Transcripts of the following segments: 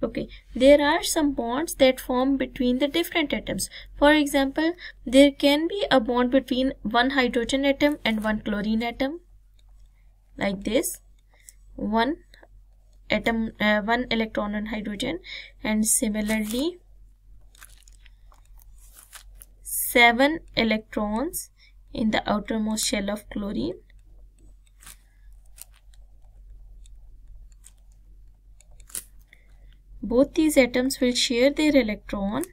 Okay, there are some bonds that form between the different atoms. For example, there can be a bond between one hydrogen atom and one chlorine atom, like this. One electron on hydrogen, and similarly 7 electrons in the outermost shell of chlorine. Both these atoms will share their electron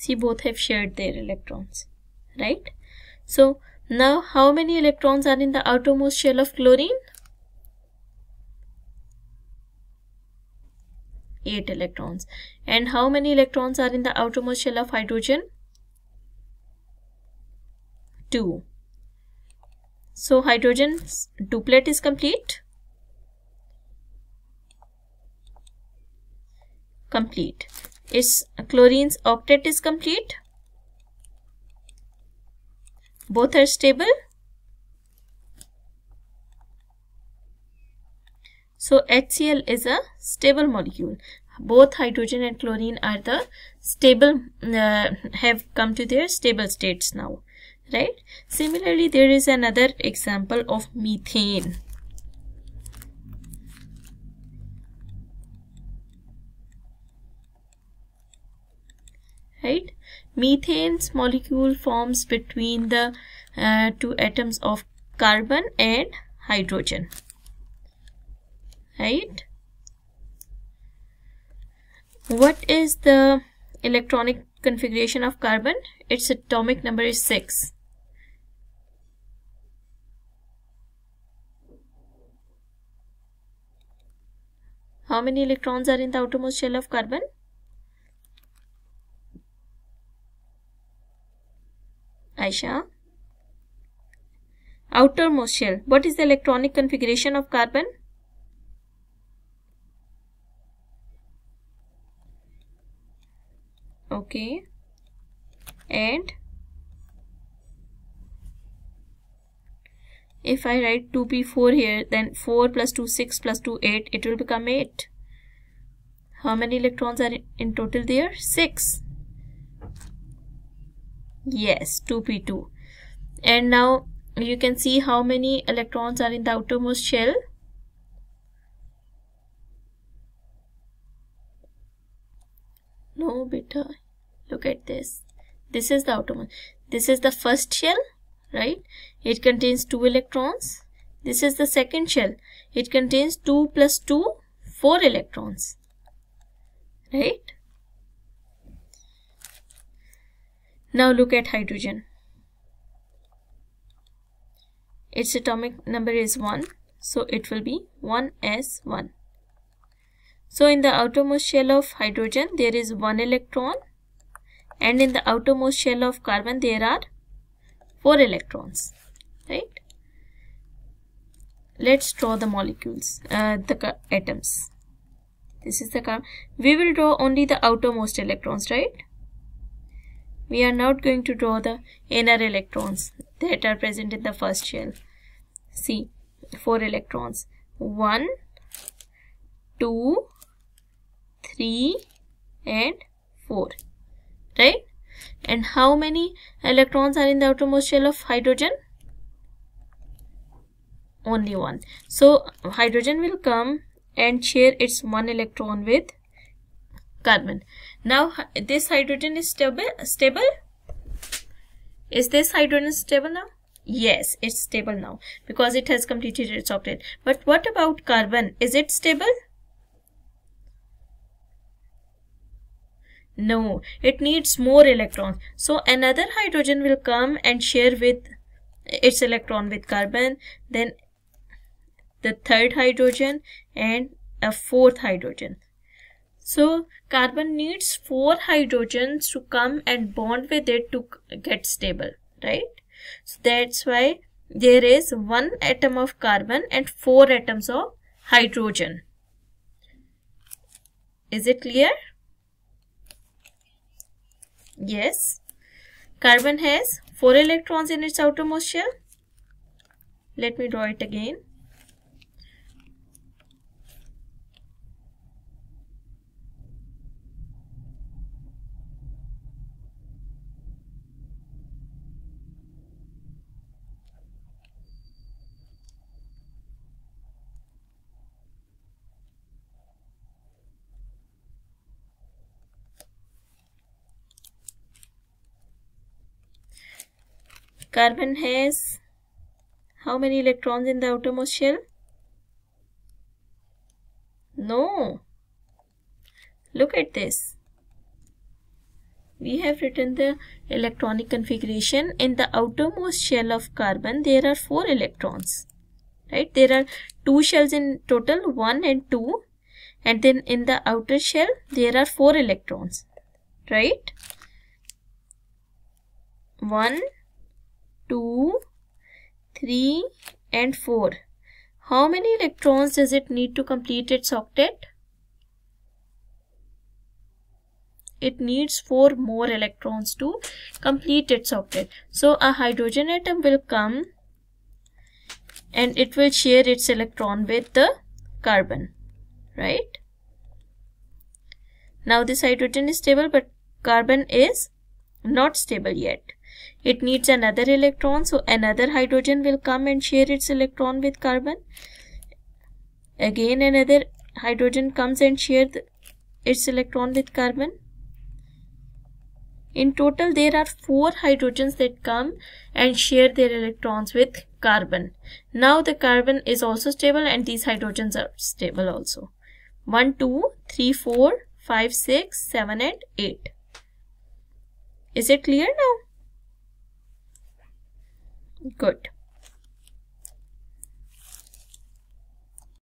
See, both have shared their electrons, right? So now how many electrons are in the outermost shell of chlorine? 8 electrons. And how many electrons are in the outermost shell of hydrogen? 2. So hydrogen's duplet is complete? Complete. Is chlorine's octet is complete? Both are stable? So HCl is a stable molecule. Both hydrogen and chlorine are the stable, have come to their stable states now, right? Similarly, there is another example of methane. Right? Methane's molecule forms between the two atoms of carbon and hydrogen. Right? What is the electronic configuration of carbon? Its atomic number is 6. How many electrons are in the outermost shell of carbon? Aisha? Outermost shell. What is the electronic configuration of carbon? Okay. And if I write 2p4 here, then 4 plus 2, 6 plus 2, 8, it will become 8. How many electrons are in total there? 6. Yes, 2p2. And now you can see how many electrons are in the outermost shell. No, beta. Look at this. This is the outermost. This is the first shell, right? It contains 2 electrons. This is the second shell. It contains 2 plus 2, 4 electrons. Right? Now look at hydrogen. Its atomic number is 1. So it will be 1s1. So in the outermost shell of hydrogen, there is 1 electron. And in the outermost shell of carbon, there are 4 electrons. Right? Let's draw the molecules, the atoms. This is the carbon. We will draw only the outermost electrons, right? We are not going to draw the inner electrons that are present in the first shell. See, 4 electrons. 1, 2, 3 and 4. Right? And how many electrons are in the outermost shell of hydrogen? Only 1. So hydrogen will come and share its 1 electron with carbon. Now this hydrogen is stable. Is this hydrogen stable now? Yes, it's stable now because it has completed its octet. But what about carbon? Is it stable? No, it needs more electrons. So another hydrogen will come and share with its electron with carbon, then the third hydrogen and a fourth hydrogen. So carbon needs 4 hydrogens to come and bond with it to get stable, right? So that's why there is 1 atom of carbon and 4 atoms of hydrogen. Is it clear? Yes. Carbon has 4 electrons in its outermost shell. Let me draw it again. Carbon has how many electrons in the outermost shell? No. Look at this. We have written the electronic configuration. In the outermost shell of carbon, there are 4 electrons. Right? There are 2 shells in total, 1 and 2. And then in the outer shell, there are 4 electrons. Right? 1, 2, 3 and 4. How many electrons does it need to complete its octet? It needs 4 more electrons to complete its octet. So a hydrogen atom will come and it will share its electron with the carbon. Right? Now this hydrogen is stable, but carbon is not stable yet. It needs another electron, so another hydrogen will come and share its electron with carbon. Again another hydrogen comes and shares its electron with carbon. In total there are 4 hydrogens that come and share their electrons with carbon. Now the carbon is also stable and these hydrogens are stable also. 1, 2, 3, 4, 5, 6, 7 and 8. Is it clear now? Good.